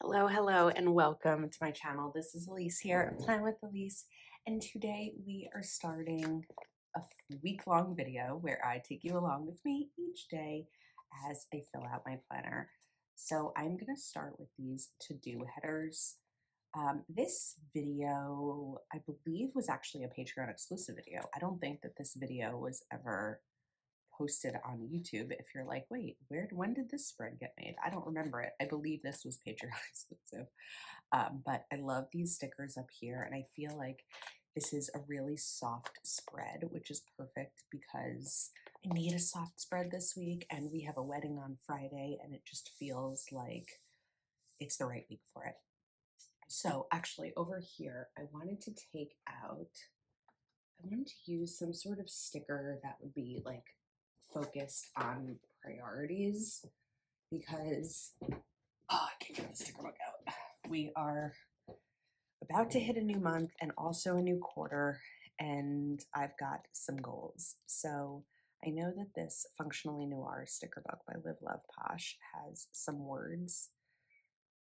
Hello, hello, and welcome to my channel. This is Elise here, Plan with Elise, and today we are starting a week-long video where I take you along with me each day as I fill out my planner. So I'm going to start with these to-do headers. This video, I believe, was actually a Patreon exclusive video. I don't think that this video was ever posted on YouTube. If you're like, wait, when did this spread get made? I don't remember it. I believe this was Patreon exclusive. But I love these stickers up here, and I feel like this is a really soft spread, which is perfect because I need a soft spread this week, and we have a wedding on Friday, and it just feels like it's the right week for it. So actually over here, I wanted to use some sort of sticker that would be like focused on priorities because, oh, I can't get the sticker book out. We are about to hit a new month and also a new quarter, and I've got some goals. So I know that this Functionally Noir sticker book by Live Love Posh has some words.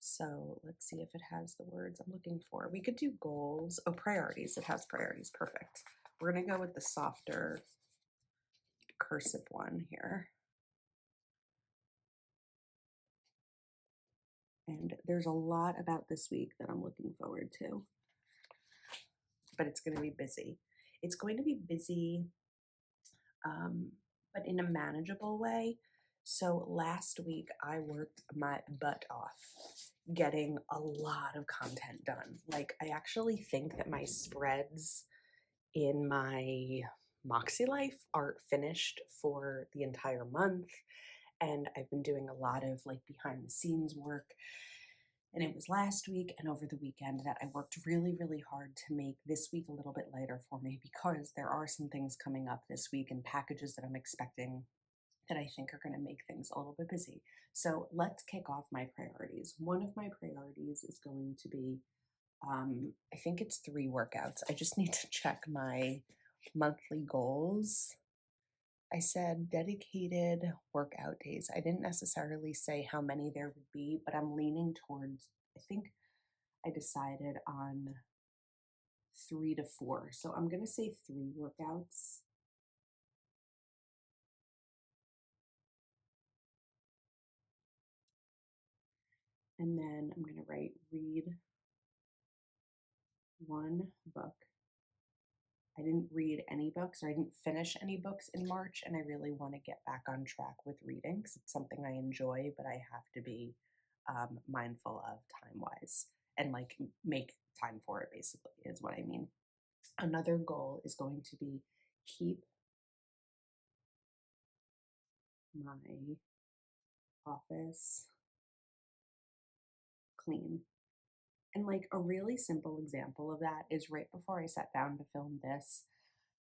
So let's see if it has the words I'm looking for. We could do goals. Oh, priorities. It has priorities. Perfect. We're going to go with the softer cursive one here. And there's a lot about this week that I'm looking forward to. But it's going to be busy. It's going to be busy, but in a manageable way. So last week I worked my butt off getting a lot of content done. Like, I actually think that my spreads in my Moxie Life are finished for the entire month. And I've been doing a lot of like behind the scenes work. And it was last week and over the weekend that I worked really, really hard to make this week a little bit lighter for me because there are some things coming up this week and packages that I'm expecting that I think are going to make things a little bit busy. So let's kick off my priorities. One of my priorities is going to be, I think it's 3 workouts. I just need to check my monthly goals. I said dedicated workout days. I didn't necessarily say how many there would be, but I'm leaning towards, I think I decided on 3 to 4. So I'm going to say 3 workouts. And then I'm going to read 1 book. I didn't read any books, or I didn't finish any books in March, and I really want to get back on track with reading because it's something I enjoy, but I have to be mindful of time-wise and like make time for it, basically, is what I mean. Another goal is going to be keep my office clean. And like a really simple example of that is right before I sat down to film this,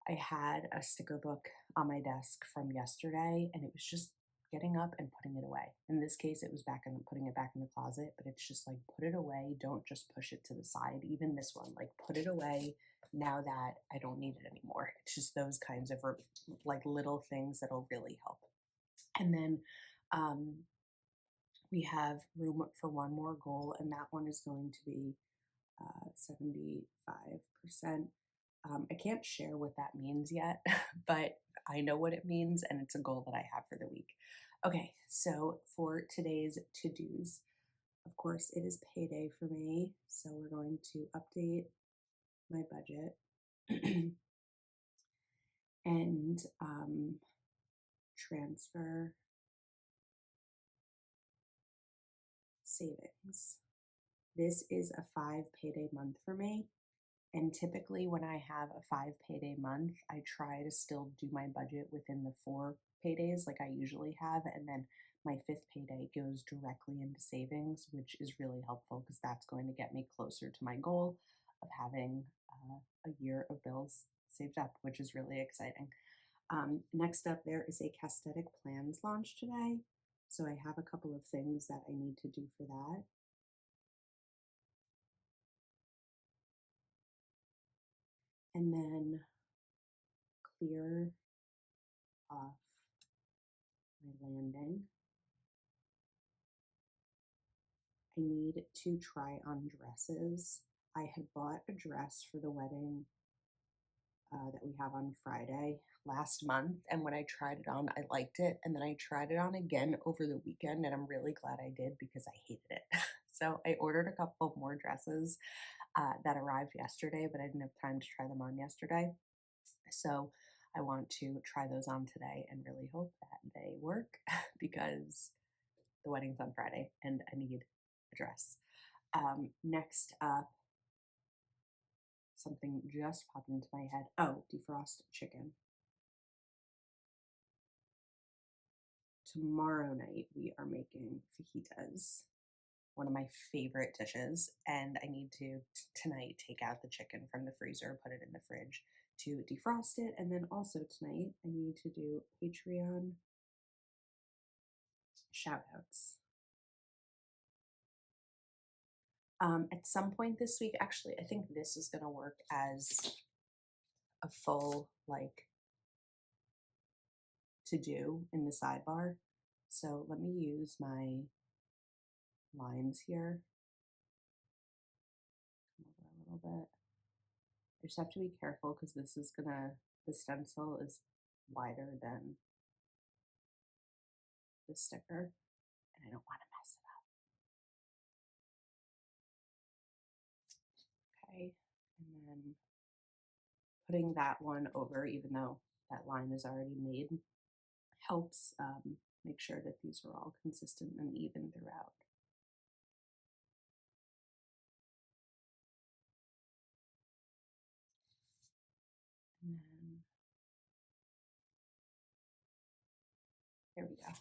I had a sticker book on my desk from yesterday, and it was just getting up and putting it away. In this case, it was putting it back in the closet, but it's just like, put it away. Don't just push it to the side. Even this one, like, put it away now that I don't need it anymore. It's just those kinds of like little things that'll really help. And then we have room for one more goal, and that one is going to be 75%. I can't share what that means yet, but I know what it means, and it's a goal that I have for the week. Okay, so for today's to-dos, of course, it is payday for me, so we're going to update my budget and transfer savings. This is a 5 payday month for me. And typically when I have a 5 payday month, I try to still do my budget within the 4 paydays like I usually have. And then my 5th payday goes directly into savings, which is really helpful because that's going to get me closer to my goal of having a year of bills saved up, which is really exciting. Next up, there is a Castetic Plans launch today. So I have a couple of things that I need to do for that. And then clear off my landing. I need to try on dresses. I had bought a dress for the wedding that we have on Friday last month. And when I tried it on, I liked it. And then I tried it on again over the weekend. And I'm really glad I did because I hated it. So I ordered a couple of more dresses that arrived yesterday, but I didn't have time to try them on yesterday. So I want to try those on today and really hope that they work because the wedding's on Friday and I need a dress. Next up, something just popped into my head. Oh, defrost chicken. Tomorrow night we are making fajitas, one of my favorite dishes, and I need to tonight take out the chicken from the freezer, put it in the fridge to defrost it, and then also tonight I need to do Patreon shout outs. At some point this week, actually, I think this is going to work as a full like to do in the sidebar. So let me use my lines here. Come over a little bit. I just have to be careful because this is gonna, the stencil is wider than the sticker and I don't want to mess it up. Okay, and then putting that one over, even though that line is already made, helps make sure that these are all consistent and even throughout. And then, there we go.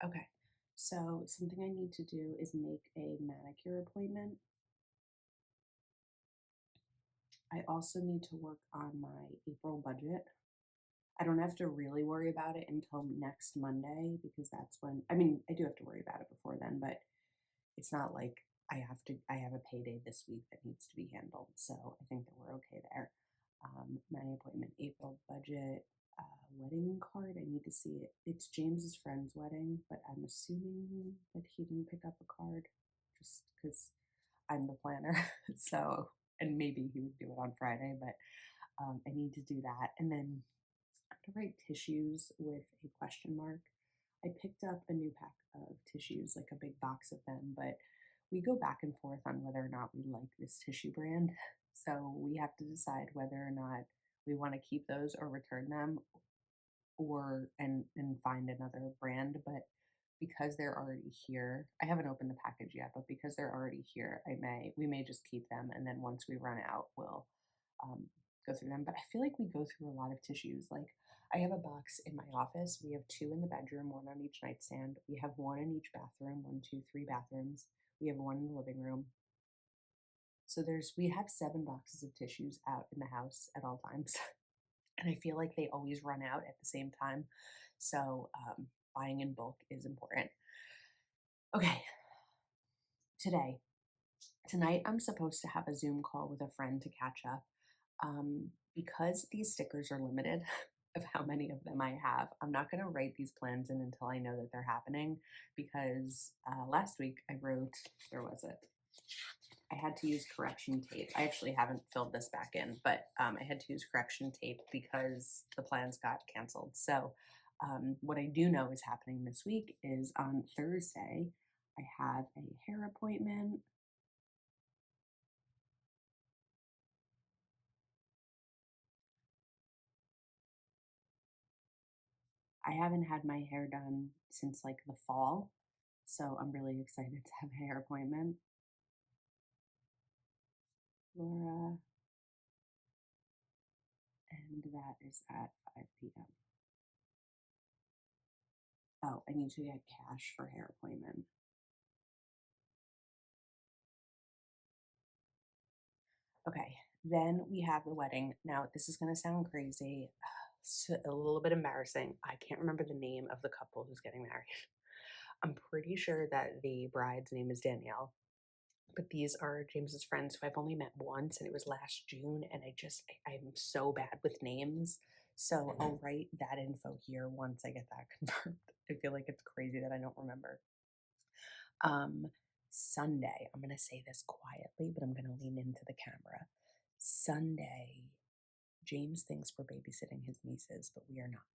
Okay, so something I need to do is make a manicure appointment. I also need to work on my April budget. I don't have to really worry about it until next Monday because that's when, I mean, I do have to worry about it before then, but it's not like I have a payday this week that needs to be handled. So I think that we're okay there. My appointment, April budget, wedding card. I need to see it. It's James's friend's wedding, but I'm assuming that he didn't pick up a card just because I'm the planner. So, and maybe he would do it on Friday, but I need to do that. And then I have to write tissues with a question mark. I picked up a new pack of tissues, like a big box of them, but we go back and forth on whether or not we like this tissue brand. So we have to decide whether or not we want to keep those or return them or and find another brand. But because they're already here, I haven't opened the package yet, but because they're already here, we may just keep them, and then once we run out, we'll um, go through them. But I feel like we go through a lot of tissues. Like I have a box in my office. We have two in the bedroom, one on each nightstand. We have one in each bathroom, one, two, three bathrooms. We have one in the living room. So we have 7 boxes of tissues out in the house at all times. And I feel like they always run out at the same time. So buying in bulk is important. Okay, tonight I'm supposed to have a Zoom call with a friend to catch up. Because these stickers are limited of how many of them I have, I'm not going to write these plans in until I know that they're happening because last week I wrote, where was it? I had to use correction tape. I actually haven't filled this back in, but I had to use correction tape because the plans got canceled. So what I do know is happening this week is on Thursday, I have a hair appointment. I haven't had my hair done since like the fall, so I'm really excited to have a hair appointment. Laura, and that is at 5 p.m. Oh, I need to get cash for hair appointment. Okay, then we have the wedding. Now, this is going to sound crazy, a little bit embarrassing. I can't remember the name of the couple who's getting married. I'm pretty sure that the bride's name is Danielle, but these are James's friends who I've only met once, and it was last June, and I'm so bad with names. So I'll write that info here once I get that confirmed. I feel like it's crazy that I don't remember. Sunday, I'm going to say this quietly, but I'm going to lean into the camera. Sunday, James thinks we're babysitting his nieces, but we are not.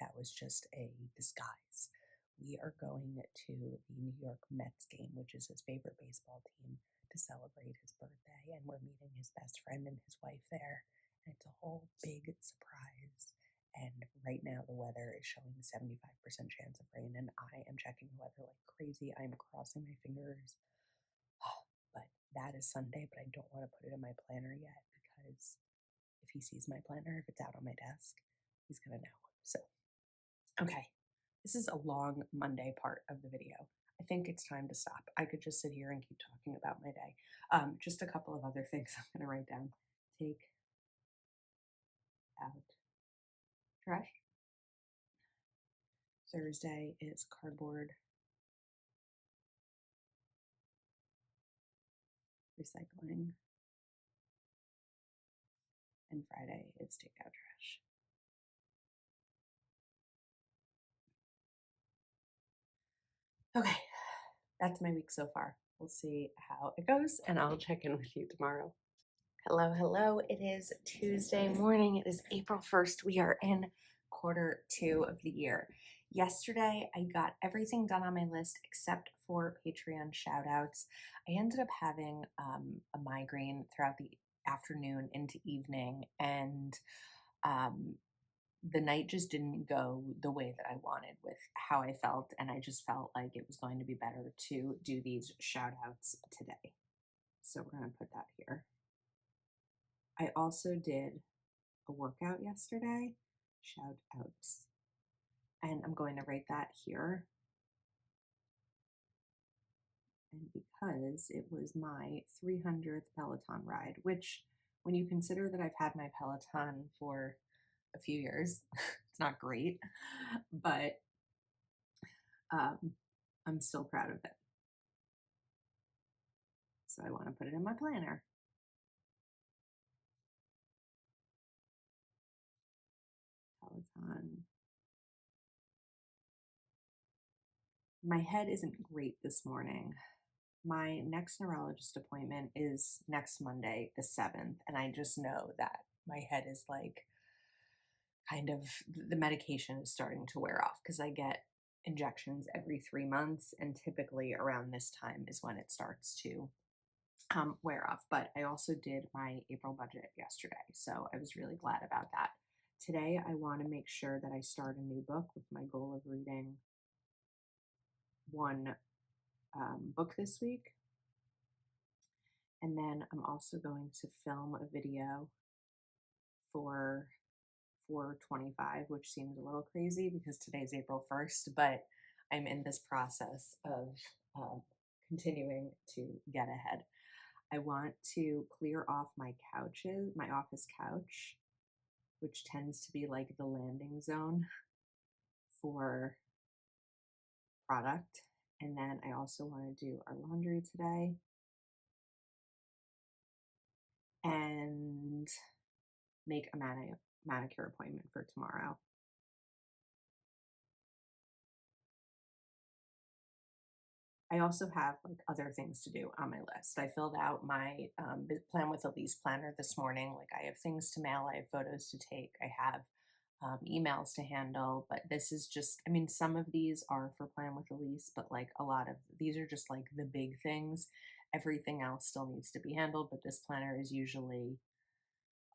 That was just a disguise. We are going to the New York Mets game, which is his favorite baseball team, to celebrate his birthday, and we're meeting his best friend and his wife there. And it's a whole big surprise. And right now, the weather is showing 75% chance of rain, and I am checking the weather like crazy. I'm crossing my fingers. But that is Sunday, but I don't want to put it in my planner yet because if he sees my planner, if it's out on my desk, he's going to know. So, okay, this is a long Monday part of the video. I think it's time to stop. I could just sit here and keep talking about my day. Just a couple of other things I'm going to write down. Take out trash. Thursday is cardboard recycling. And Friday is take out trash. Okay, that's my week so far. We'll see how it goes, and I'll check in with you tomorrow. Hello, hello. It is Tuesday morning. It is April 1st. We are in quarter 2 of the year. Yesterday, I got everything done on my list except for Patreon shoutouts. I ended up having a migraine throughout the afternoon into evening, and the night just didn't go the way that I wanted with how I felt, and I just felt like it was going to be better to do these shoutouts today. So we're going to put that here. I also did a workout yesterday, shout outs, and I'm going to write that here. And because it was my 300th Peloton ride, which when you consider that I've had my Peloton for a few years, it's not great, but I'm still proud of it. So I want to put it in my planner. Peloton. My head isn't great this morning. My next neurologist appointment is next Monday, the 7th, and I just know that my head is like kind of the medication is starting to wear off because I get injections every 3 months, and typically around this time is when it starts to wear off. But I also did my April budget yesterday, so I was really glad about that. Today, I want to make sure that I start a new book with my goal of reading one book this week. And then I'm also going to film a video for 425, which seems a little crazy because today's April 1st, but I'm in this process of continuing to get ahead. I want to clear off my couches, my office couch, which tends to be like the landing zone for product. And then I also want to do our laundry today and make a manicure appointment for tomorrow. I also have like other things to do on my list. I filled out my plan with Elise planner this morning. Like I have things to mail, I have photos to take, I have emails to handle. But this is just, I mean, some of these are for plan with Elise, but like a lot of these are just like the big things. Everything else still needs to be handled, but this planner is usually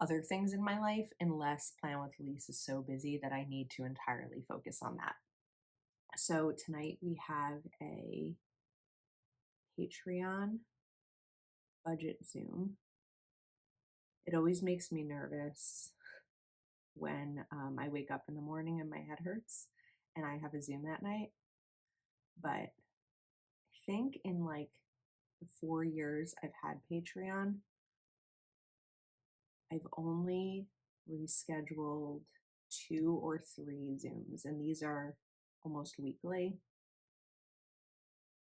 other things in my life, unless plan with Elise is so busy that I need to entirely focus on that. So tonight we have a Patreon budget Zoom. It always makes me nervous when I wake up in the morning and my head hurts and I have a Zoom that night. But I think in like the 4 years I've had Patreon, I've only rescheduled 2 or 3 Zooms, and these are almost weekly.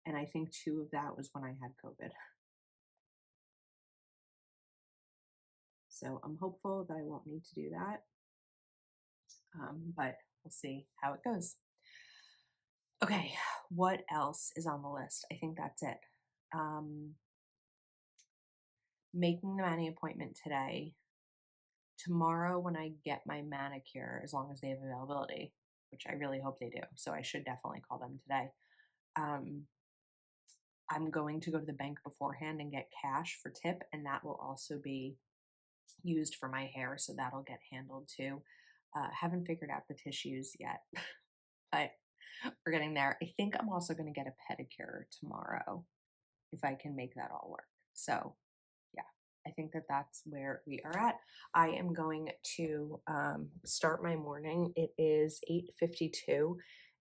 And I think 2 of that was when I had COVID. So I'm hopeful that I won't need to do that. But we'll see how it goes. Okay, what else is on the list? I think that's it. um, making the mani appointment today. Tomorrow, when I get my manicure, as long as they have availability, which I really hope they do, so I should definitely call them today. Um, I'm going to go to the bank beforehand and get cash for tip, and that will also be used for my hair, so that'll get handled too. Haven't figured out the tissues yet, but we're getting there. I think I'm also going to get a pedicure tomorrow if I can make that all work. So, yeah, I think that that's where we are at. I am going to start my morning. It is 8:52.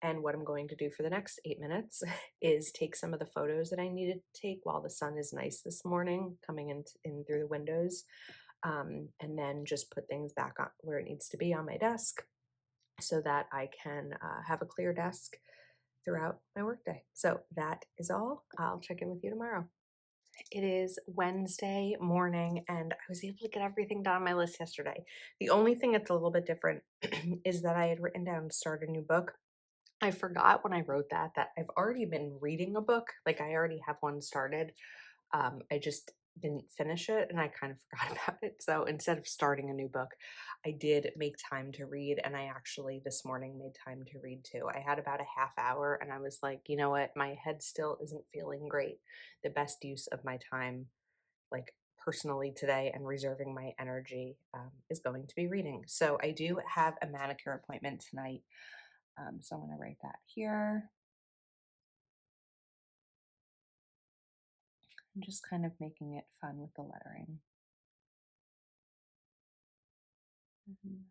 And what I'm going to do for the next 8 minutes is take some of the photos that I needed to take while the sun is nice this morning coming in through the windows, and then just put things back on where it needs to be on my desk so that I can have a clear desk throughout my workday. So that is all. I'll check in with you tomorrow. It is Wednesday morning, and I was able to get everything done on my list yesterday. The only thing that's a little bit different is that I had written down to start a new book. I forgot when I wrote that I've already been reading a book. Like I already have one started. I just didn't finish it and I kind of forgot about it. So instead of starting a new book, I did make time to read. And I actually this morning made time to read too. I had about a half hour and I was like, you know what? My head still isn't feeling great. The best use of my time, like personally today and reserving my energy, is going to be reading. So I do have a manicure appointment tonight. So I'm going to write that here. I'm just kind of making it fun with the lettering. Mhm.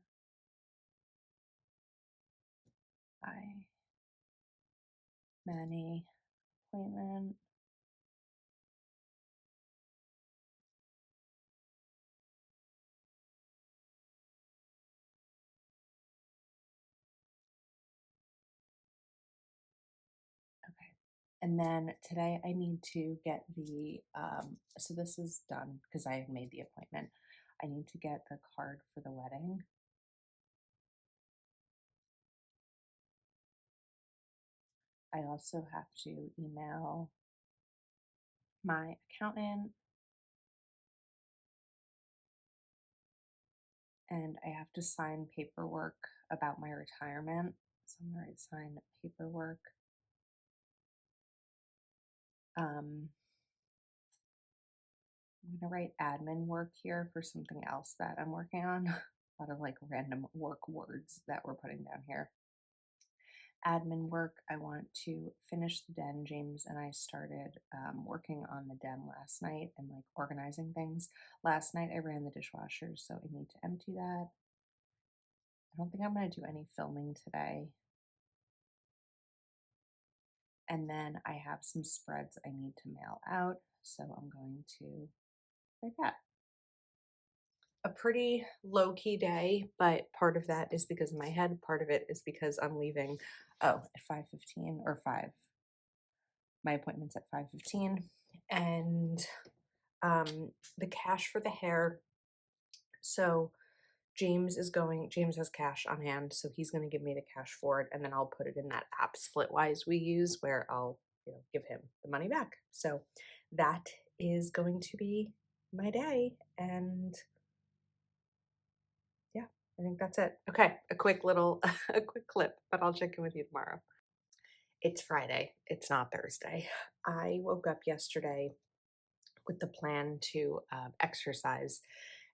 Bye. Mani appointment. Okay. And then today I need to get so this is done because I have made the appointment. I need to get the card for the wedding. I also have to email my accountant and I have to sign paperwork about my retirement. So I'm going to sign paperwork. Um, I'm going to write admin work here for something else that I'm working on. A lot of like random work words that we're putting down here. Admin work, I want to finish the den. James and I started working on the den last night and like organizing things. Last night I ran the dishwasher, so I need to empty that. I don't think I'm going to do any filming today. And then I have some spreads I need to mail out, so I'm going to write that. A pretty low key day, but part of that is because of my head. Part of it is because I'm leaving. Oh, at 5:15 or 5. My appointment's at 5:15, and the cash for the hair. So James has cash on hand, so he's going to give me the cash for it, and then I'll put it in that app Splitwise we use, where I'll give him the money back. So that is going to be my day, and yeah, I think that's it. Okay, a quick little a quick clip, but I'll check in with you tomorrow. It's Friday. It's not Thursday. I woke up yesterday with the plan to exercise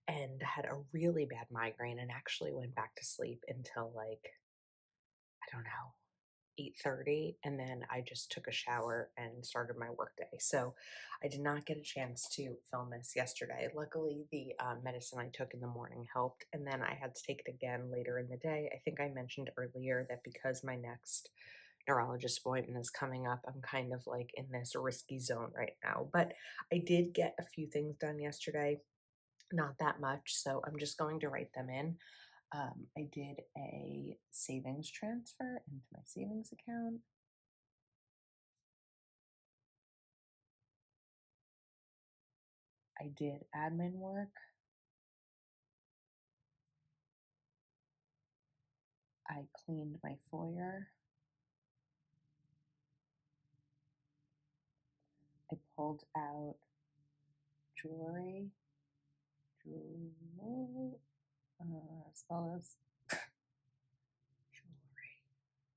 and had a really bad migraine and actually went back to sleep until like, I don't know, 8:30, and then I just took a shower and started my workday. So I did not get a chance to film this yesterday. Luckily, the medicine I took in the morning helped, and then I had to take it again later in the day. I think I mentioned earlier that because my next neurologist appointment is coming up, I'm kind of like in this risky zone right now. But I did get a few things done yesterday, not that much, so I'm just going to write them in. I did a savings transfer into my savings account. I did admin work. I cleaned my foyer. I pulled out jewelry, jewel, as well as jewelry.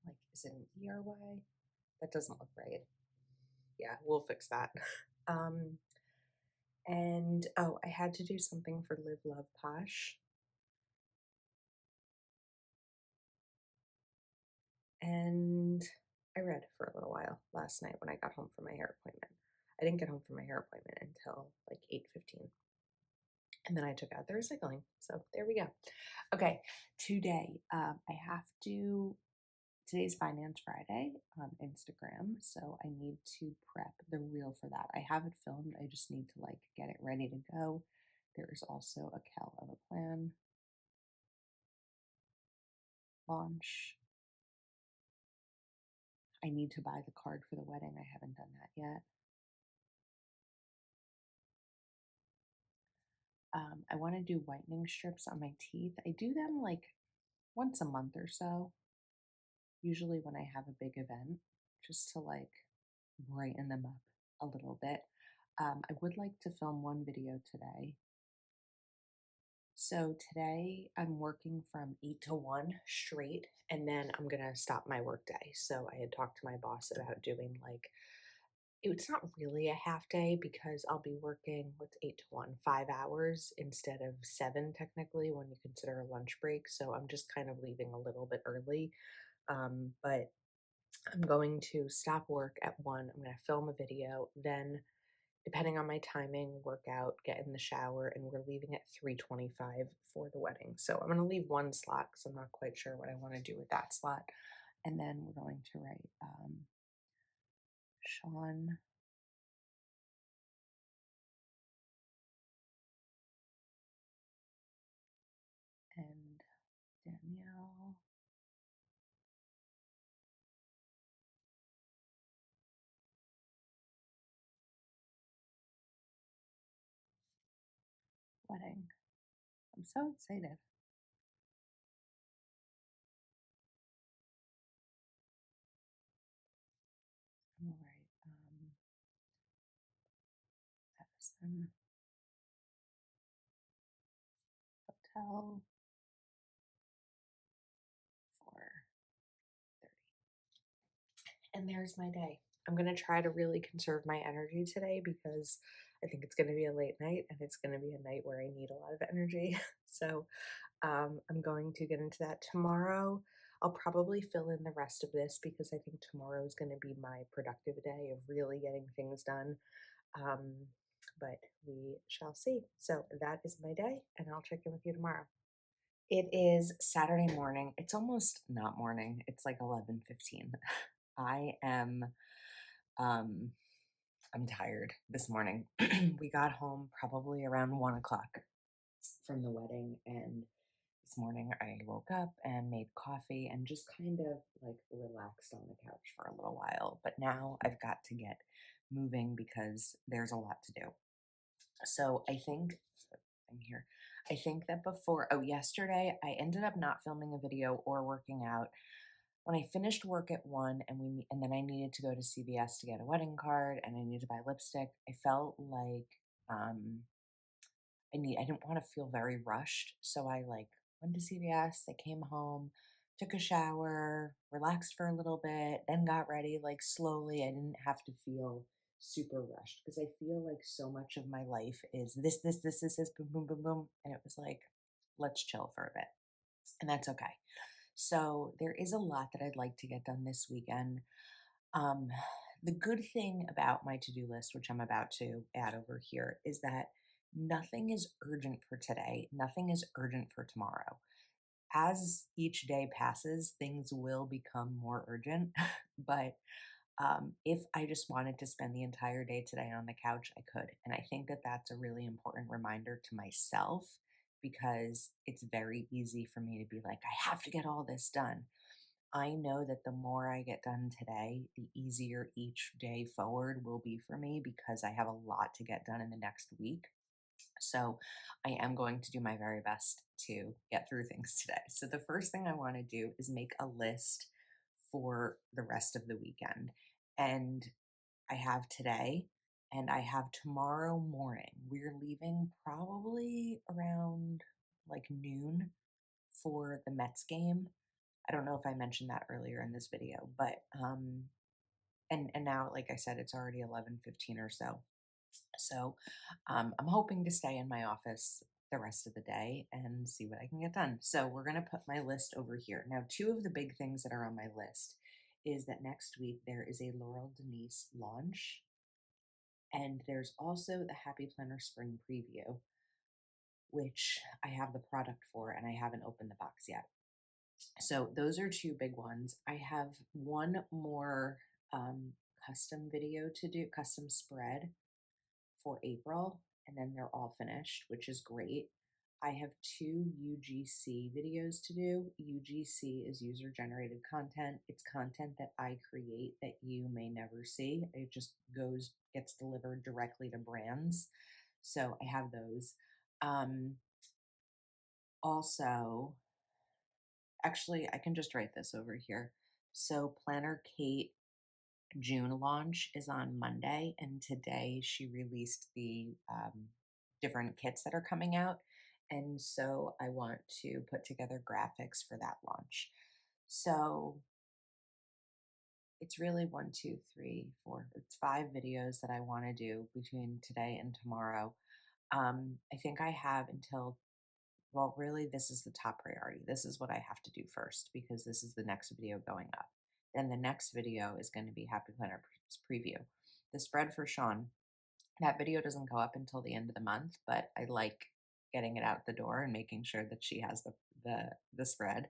Like, is it an ERY? That doesn't look right. Yeah, we'll fix that. Um, and oh, I had to do something for Live Love Posh. And I read for a little while last night when I got home from my hair appointment. I didn't get home from my hair appointment until like 8:15. And then I took out the recycling. So there we go. Okay, today I have to. Today's Finance Friday on Instagram, so I need to prep the reel for that. I have it filmed. I just need to like get it ready to go. There is also a Cal of a Plan launch. I need to buy the card for the wedding. I haven't done that yet. I want to do whitening strips on my teeth. I do them like once a month or so, usually when I have a big event, just to like brighten them up a little bit. I would like to film one video today. So today I'm working from 8 to 1 straight, and then I'm gonna stop my work day. So I had talked to my boss about doing like, it's not really a half day because I'll be working, what's 8 to 1, 5 hours instead of 7 technically when you consider a lunch break. So I'm just kind of leaving a little bit early. But I'm going to stop work at 1. I'm going to film a video, then depending on my timing, work out, get in the shower, and we're leaving at 3:25 for the wedding. So I'm going to leave one slot because I'm not quite sure what I want to do with that slot. And then we're going to write Sean and Danielle wedding. I'm so excited. I'm going to write Edison Hotel 4:30. And there's my day. I'm going to try to really conserve my energy today because I think it's going to be a late night and it's going to be a night where I need a lot of energy. So I'm going to get into that tomorrow. I'll probably fill in the rest of this because I think tomorrow is going to be my productive day of really getting things done. But we shall see. So that is my day, and I'll check in with you tomorrow. It is Saturday morning. It's almost not morning. It's like 11:15. I am I'm tired this morning. We got home probably around 1 o'clock from the wedding, and this morning I woke up and made coffee and just kind of like relaxed on the couch for a little while. But now I've got to get moving because there's a lot to do. So I'm here. I think that yesterday I ended up not filming a video or working out. When I finished work at 1 and then I needed to go to CVS to get a wedding card and I needed to buy lipstick, I felt like um I didn't want to feel very rushed. So I like went to CVS, I came home, took a shower, relaxed for a little bit, then got ready like slowly. I didn't have to feel super rushed because I feel like so much of my life is this, boom, boom, boom, boom. And it was like, let's chill for a bit. And that's okay. So there is a lot that I'd like to get done this weekend. Um, the good thing about my to do list, which I'm about to add over here, is that nothing is urgent for today, nothing is urgent for tomorrow. As each day passes, things will become more urgent. But if I just wanted to spend the entire day today on the couch, I could. And I think that that's a really important reminder to myself because it's very easy for me to be like, I have to get all this done. I know that the more I get done today, the easier each day forward will be for me because I have a lot to get done in the next week. So I am going to do my very best to get through things today. So the first thing I want to do is make a list for the rest of the weekend. And I have today and I have tomorrow morning. We're leaving probably around like noon for the Mets game. I don't know if I mentioned that earlier in this video, but and now, like I said, it's already 11:15 or so. So I'm hoping to stay in my office the rest of the day and see what I can get done. So we're going to put my list over here. Now, two of the big things that are on my list is that next week there is a Laurel Denise launch, and there's also the Happy Planner Spring Preview, which I have the product for and I haven't opened the box yet. So those are two big ones. I have one more custom video to do, custom spread for April, and then they're all finished, which is great. I have two UGC videos to do. UGC is user generated content. It's content that I create that you may never see. It just gets delivered directly to brands. So I have those. Also, actually, I can just write this over here. So Planner Kate June launch is on Monday, and today she released the different kits that are coming out. And so I want to put together graphics for that launch. So it's really one, two, three, four, it's 5 videos that I want to do between today and tomorrow. I think I have until, well, really, this is the top priority. This is what I have to do first because this is the next video going up. Then the next video is going to be Happy Planner Preview. The spread for Sean, that video doesn't go up until the end of the month, but I like getting it out the door and making sure that she has the spread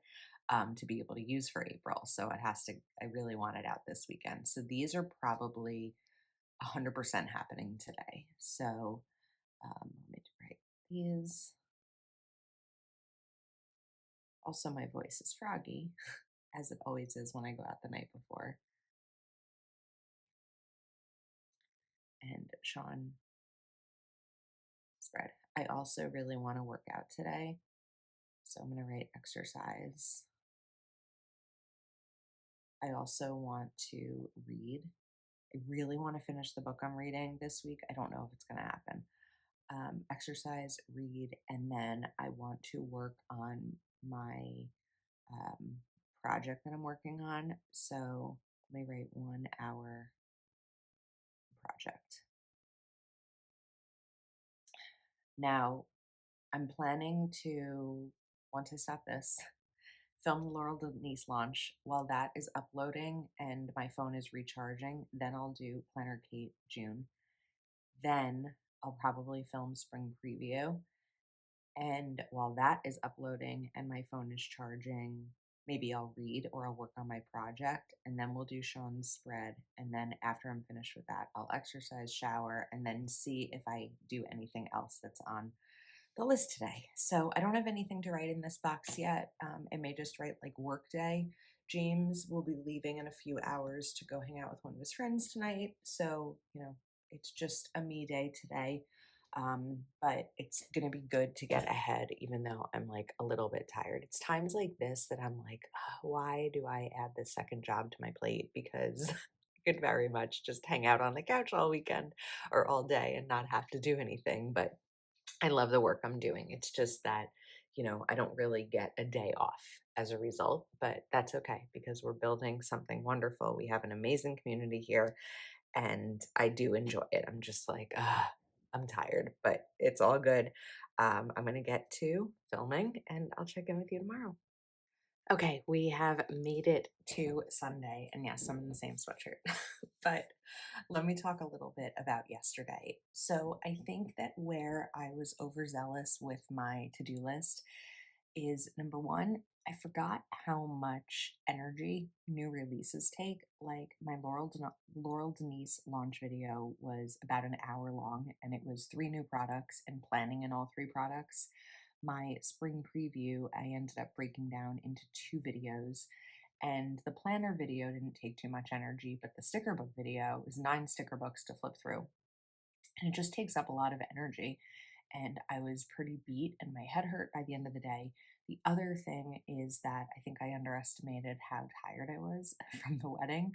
to be able to use for April. So it has to, I really want it out this weekend. So these are probably 100% happening today. So let me write these. Also, my voice is froggy, as it always is when I go out the night before. And Sean spread. I also really want to work out today, so I'm going to write exercise. I also want to read. I really want to finish the book I'm reading this week. I don't know if it's going to happen. Exercise, read, and then I want to work on my project that I'm working on. So let me write 1 hour project. Now, I'm planning to, once I stop this, film the Laurel Denise launch. While that is uploading and my phone is recharging, then I'll do Planner Kate June. Then I'll probably film Spring Preview. And while that is uploading and my phone is charging, maybe I'll read or I'll work on my project, and then we'll do Sean's spread. And then after I'm finished with that, I'll exercise, shower, and then see if I do anything else that's on the list today. So I don't have anything to write in this box yet. I may just write like work day. James will be leaving in a few hours to go hang out with one of his friends tonight. So, it's just a me day today. But it's going to be good to get ahead, even though I'm like a little bit tired. It's times like this that I'm like, why do I add this second job to my plate? Because I could very much just hang out on the couch all weekend or all day and not have to do anything. But I love the work I'm doing. It's just that, I don't really get a day off as a result, but that's okay because we're building something wonderful. We have an amazing community here and I do enjoy it. I'm just like, I'm tired, but it's all good. I'm going to get to filming and I'll check in with you tomorrow. Okay, we have made it to Sunday, and yes, I'm in the same sweatshirt. But let me talk a little bit about yesterday. So I think that where I was overzealous with my to-do list is number one, I forgot how much energy new releases take. Like my Laurel Denise launch video was about an hour long, and it was 3 new products and planning in all 3 products. My spring preview, I ended up breaking down into 2 videos. And the planner video didn't take too much energy, but the sticker book video is 9 sticker books to flip through. And it just takes up a lot of energy. And I was pretty beat and my head hurt by the end of the day. The other thing is that I think I underestimated how tired I was from the wedding.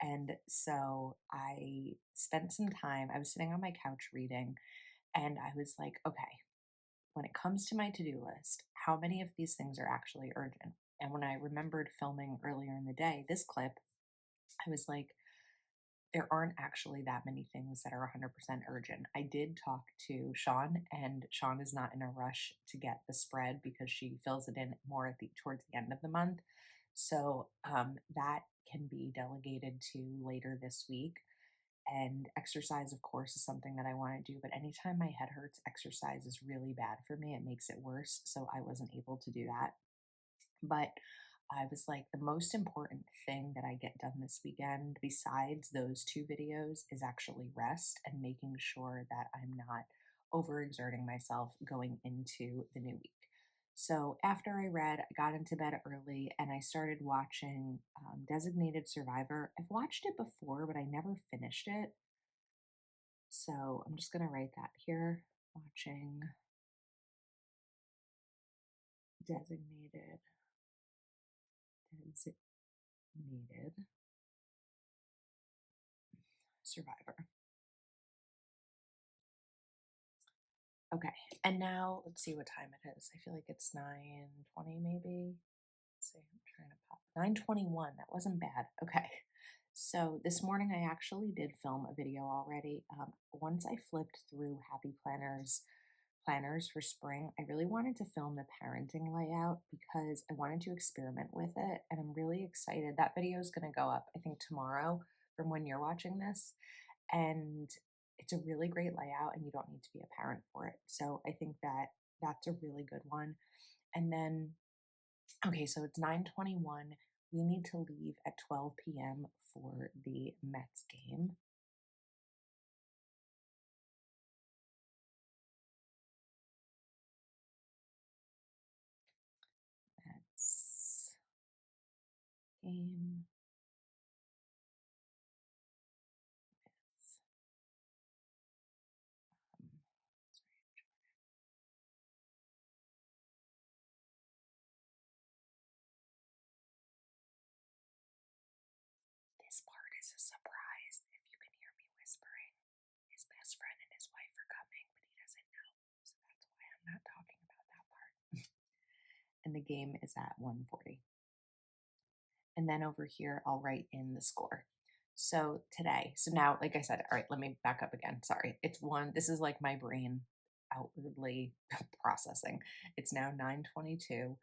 And so I spent some time, I was sitting on my couch reading, and I was like, okay, when it comes to my to do list, how many of these things are actually urgent? And when I remembered filming earlier in the day this clip, I was like, there aren't actually that many things that are 100% urgent. I did talk to Sean, and Sean is not in a rush to get the spread because she fills it in more at the towards the end of the month. So that can be delegated to later this week. And exercise, of course, is something that I want to do. But anytime my head hurts, exercise is really bad for me. It makes it worse. So I wasn't able to do that. But I was like, the most important thing that I get done this weekend, besides those two videos, is actually rest and making sure that I'm not overexerting myself going into the new week. So after I read, I got into bed early and I started watching Designated Survivor. I've watched it before, but I never finished it. So I'm just going to write that here. Watching Designated Designated Survivor. Okay, and now let's see what time it is. I feel like it's 9:20 maybe. Let's see, I'm trying to pop 9:21. That wasn't bad. Okay. So this morning I actually did film a video already. Once I flipped through Happy planners for spring, I really wanted to film the parenting layout because I wanted to experiment with it, and I'm really excited. That video is going to go up, I think, tomorrow from when you're watching this, and it's a really great layout, and you don't need to be a parent for it. So I think that that's a really good one. And then, okay, so it's 9:21. We need to leave at 12 p.m. for the Mets game. Mets game. Um, this part is a surprise. If you can hear me whispering, his best friend and his wife are coming, but he doesn't know. So that's why I'm not talking about that part. And the game is at 1:40. And then over here, I'll write in the score. So today, so now, like I said, all right, let me back up again. Sorry. This is like my brain outwardly processing. It's now 9:22.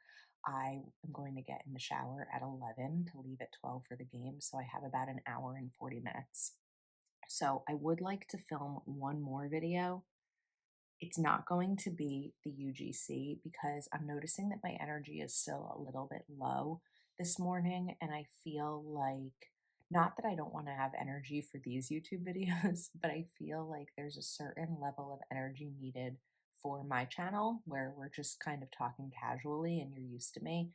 I am going to get in the shower at 11 to leave at 12 for the game. So I have about an hour and 40 minutes. So I would like to film one more video. It's not going to be the UGC because I'm noticing that my energy is still a little bit low this morning. And I feel like, not that I don't want to have energy for these YouTube videos, but I feel like there's a certain level of energy needed for my channel where we're just kind of talking casually and you're used to me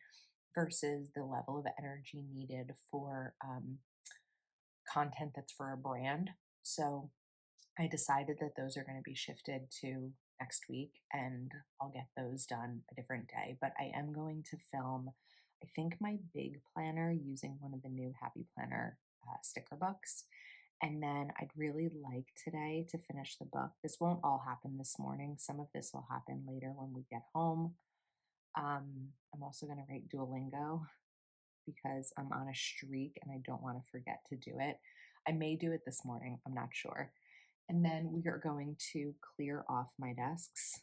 versus the level of energy needed for content that's for a brand. So I decided that those are going to be shifted to next week and I'll get those done a different day. But I am going to film, I think, my big planner using one of the new Happy Planner sticker books. And then I'd really like today to finish the book. This won't all happen this morning. Some of this will happen later when we get home. I'm also going to write Duolingo because I'm on a streak and I don't want to forget to do it. I may do it this morning, I'm not sure. And then we are going to clear off my desks.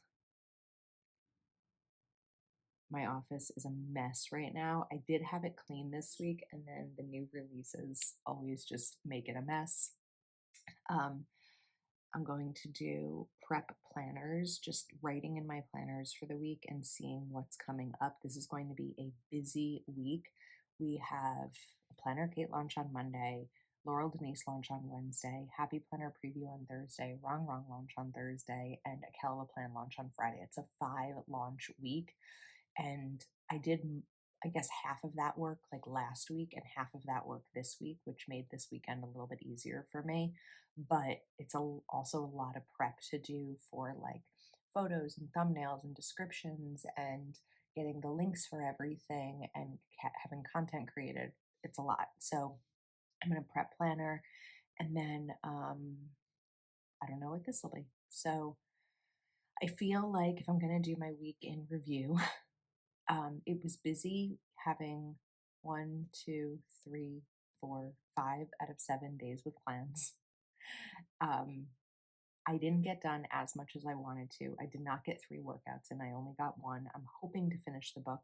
My office is a mess right now. I did have it clean this week, and then the new releases always just make it a mess. Um, I'm going to do prep planners, just writing in my planners for the week and seeing what's coming up. This is going to be a busy week. We have a Planner Kate launch on Monday, Laurel Denise launch on Wednesday, Happy Planner preview on Thursday, Wrong Wrong launch on Thursday, and a Calva Plan launch on Friday. It's a 5 launch week. And I did, I guess, half of that work like last week and half of that work this week, which made this weekend a little bit easier for me. But it's also a lot of prep to do for like photos and thumbnails and descriptions and getting the links for everything and having content created. It's a lot. So I'm gonna prep planner, and then I don't know what this will be. So I feel like if I'm gonna do my week in review, it was busy having 1, 2, 3, 4, 5 out of 7 days with plans. Um, I didn't get done as much as I wanted to. I did not get 3 workouts and I only got one. I'm hoping to finish the book,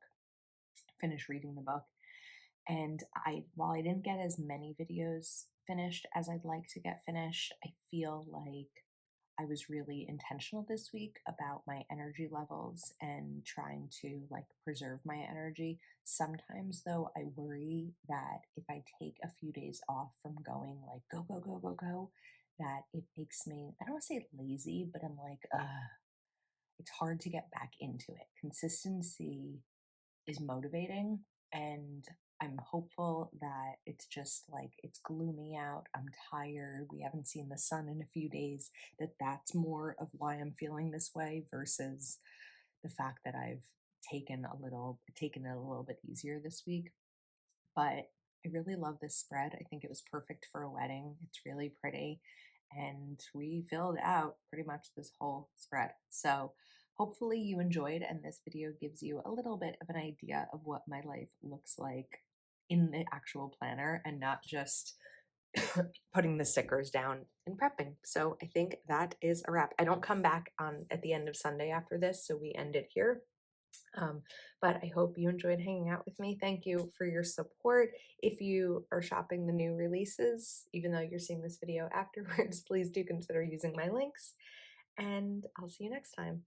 finish reading the book. And while I didn't get as many videos finished as I'd like to get finished, I feel like I was really intentional this week about my energy levels and trying to like preserve my energy. Sometimes though, I worry that if I take a few days off from going like go, go, go, go, go, that it makes me, I don't want to say lazy, but I'm like, it's hard to get back into it. Consistency is motivating, and I'm hopeful that it's just like it's gloomy out. I'm tired. We haven't seen the sun in a few days. That's more of why I'm feeling this way versus the fact that I've taken it a little bit easier this week. But I really love this spread. I think it was perfect for a wedding. It's really pretty. And we filled out pretty much this whole spread. So hopefully you enjoyed, and this video gives you a little bit of an idea of what my life looks like in the actual planner and not just putting the stickers down and prepping. So I think that is a wrap. I don't come back on at the end of Sunday after this, so we end it here. Um, but I hope you enjoyed hanging out with me. Thank you for your support. If you are shopping the new releases, even though you're seeing this video afterwards, please do consider using my links. And I'll see you next time.